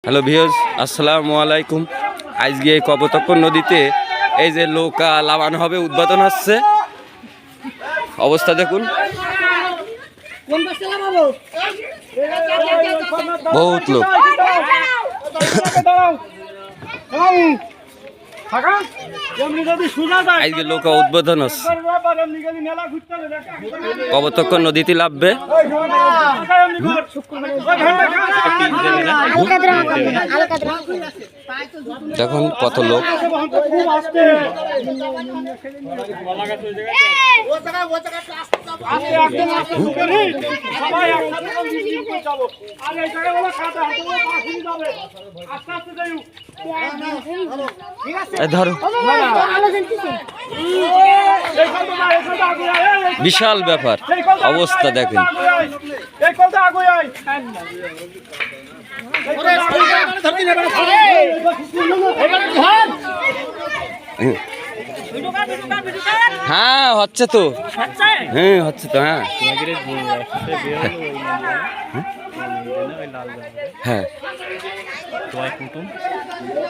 Hello viewers, আসসালামু আলাইকুম। আজকে এই কপোতাক্ষ নদীতে এই যে নৌকা লাগানো হবে, উদ্বোধন হচ্ছে। অবস্থা দেখুন, বহুত লোক। আজকে নৌকা উদ্বোধন হচ্ছে, কপোতাক্ষ নদীতে লাভবে। দেখুন কত লোক। ধরো, বিশাল ব্যাপার, অবস্থা দেখেন। হ্যাঁ হচ্ছে তো, হ্যাঁ হচ্ছে তো, হ্যাঁ হ্যাঁ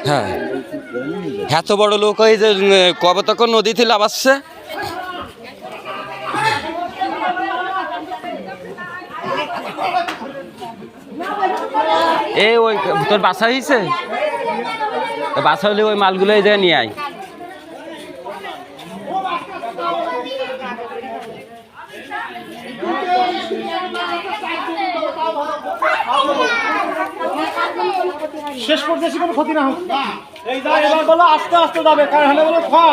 হ্যাঁ। এত বড় লোক হয় যে কপোতাক্ষ নদীতে লাভাচ্ছে। এই ওই তোর বাসা হয়েছে, বাসা হলে ওই মালগুলো এই জায়গায় নিয়ে আয়। শেষ পর্যায়ে কোনো ক্ষতি না হোক। এই যা এবার বলো আস্তে আস্তে যাবে, কারণ হলে বলো খা।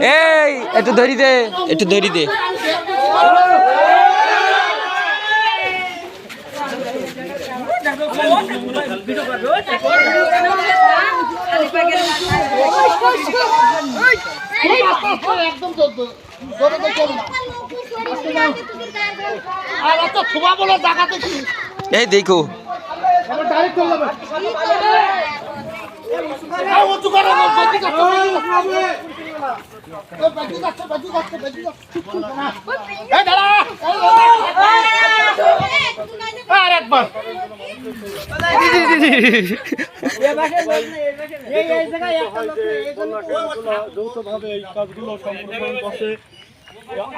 এই একটু ধরি দে, একটু ধরি দে। এই দেখো, যৌথভাবে এই কাজগুলো সম্পন্ন করছে।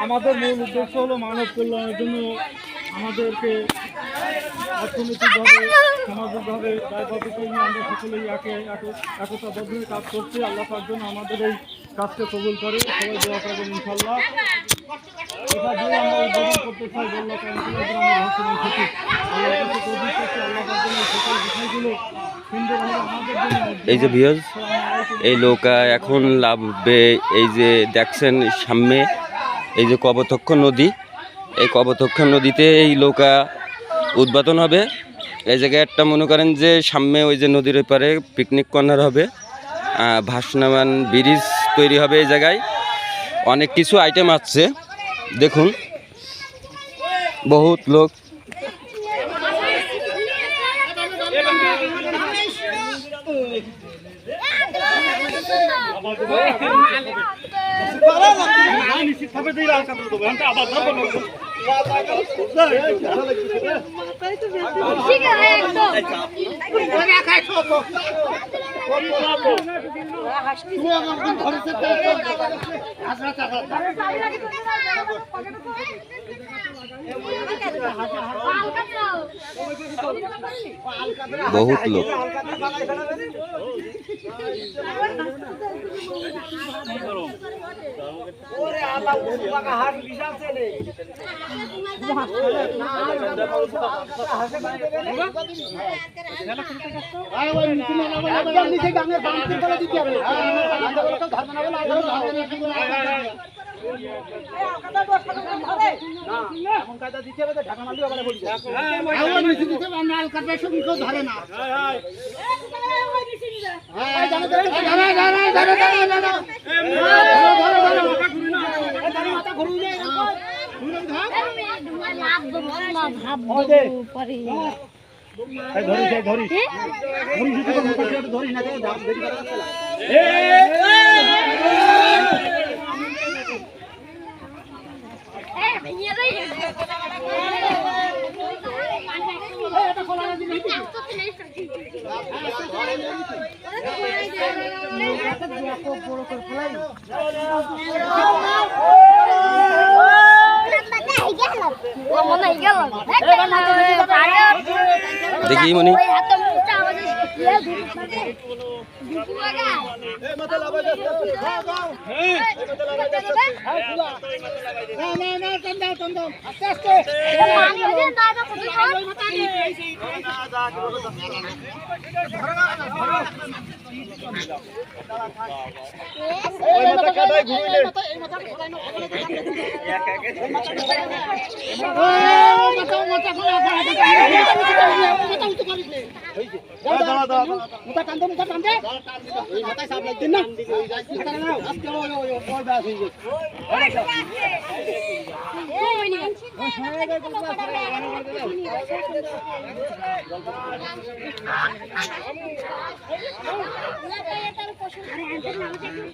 আমাদের মূল উদ্দেশ্য হলো মানব কল্যাণের জন্য আমাদেরকে অর্থনৈতিকভাবে, সামাজিকভাবে দায়বদ্ধতা নিয়ে আমরা সকলেই একতাবদ্ধ হয়ে কাজ করছি। আল্লাহ পাক যেন আমাদের এই কাজকে কবুল করে, সবাই দোয়া করবেন ইনশাল্লাহ। এটা দিয়ে আমরা উদ্বোধন করতে চাই বললাম, আল্লাহ পাক যেন সকল বিষয়গুলো সুন্দরভাবে আমাদের জন্য। এই যে ভিউয়ার্স, এই নৌকা এখন লাভবে। এই যে দেখছেন সামনে এই যে কপোতাক্ষ নদী, এই কপোতাক্ষ নদীতে এই নৌকা উদ্বোধন হবে। এই জায়গায় একটা মনে করেন যে সামনে ওই যে নদীর ওপারে পিকনিক কর্নার হবে, ভাসমান ব্রিজ তৈরি হবে। এই জায়গায় অনেক কিছু আইটেম আছে, দেখুন বহুত লোক। বহুত লোক। এই ধরিস এই ধরিস ধরিস না দেখি মনি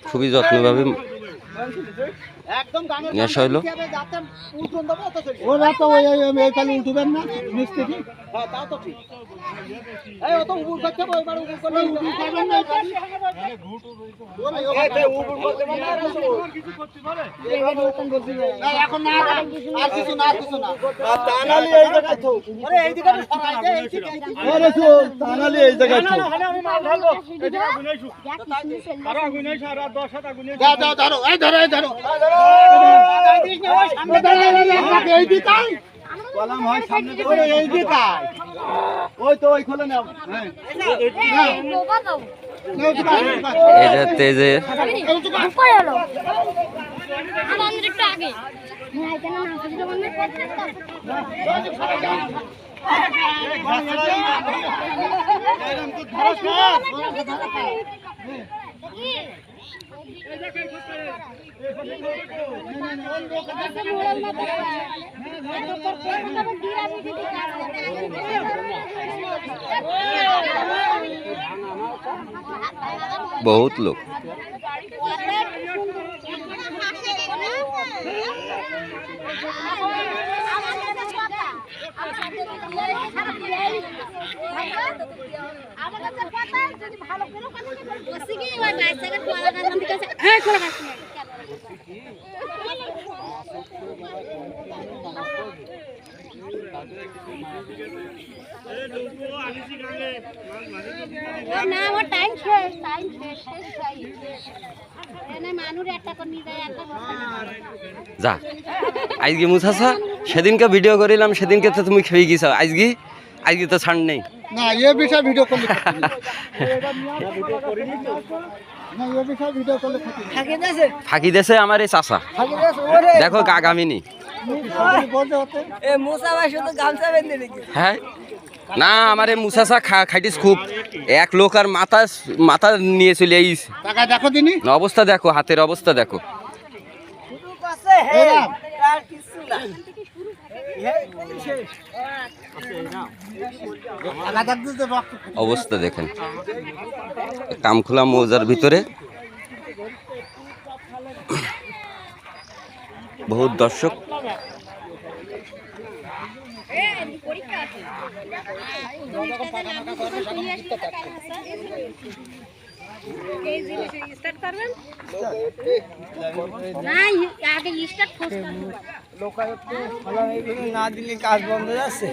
খুবই যত্নভাবে নিয়ে আসা হলো। ওরা তো এই খালি উঠবেন না মিস্ত্রি তাও তো ঠিক অত উবুর করতে হবে এবার উবুর করলে উবুর করবেন না এখন না আর কিছু না তানালি এই জায়গায় তো এই দিকে তানালি এই জায়গায় তো আমি মাল ঢালবো এই জায়গায় গুনাইছু আরো গুনাইছ আর 10 হাত গুনাইছ দাও ধরো এই ধরো এই দিকে কলম হয় সামনে ওরে এই দিকে ওই তো ওই খোলে নাও এটাতে যে বহুত লোক না আমার টাইম শেষ যা আজকে মুসাসা সেদিনকে ভিডিও করিলাম সেদিনকে তো তুমি খেয়ে গেছো আজকে তো ছাড় নেই না এই বিষয় ভিডিও করলে ফাঁকি দেশে আমার এই চাষা দেখো আগামিনী হ্যাঁ না আমার এই মুসাসা খাইটিস খুব এক লোক আর মাথা নিয়ে চলে আইস দেখো দিনি অবস্থা দেখো হাতের অবস্থা দেখো অবস্থা দেখেন কামখোলা মৌজার ভিতরে বহুত দর্শক না দিলে কাজ বন্ধ যাচ্ছে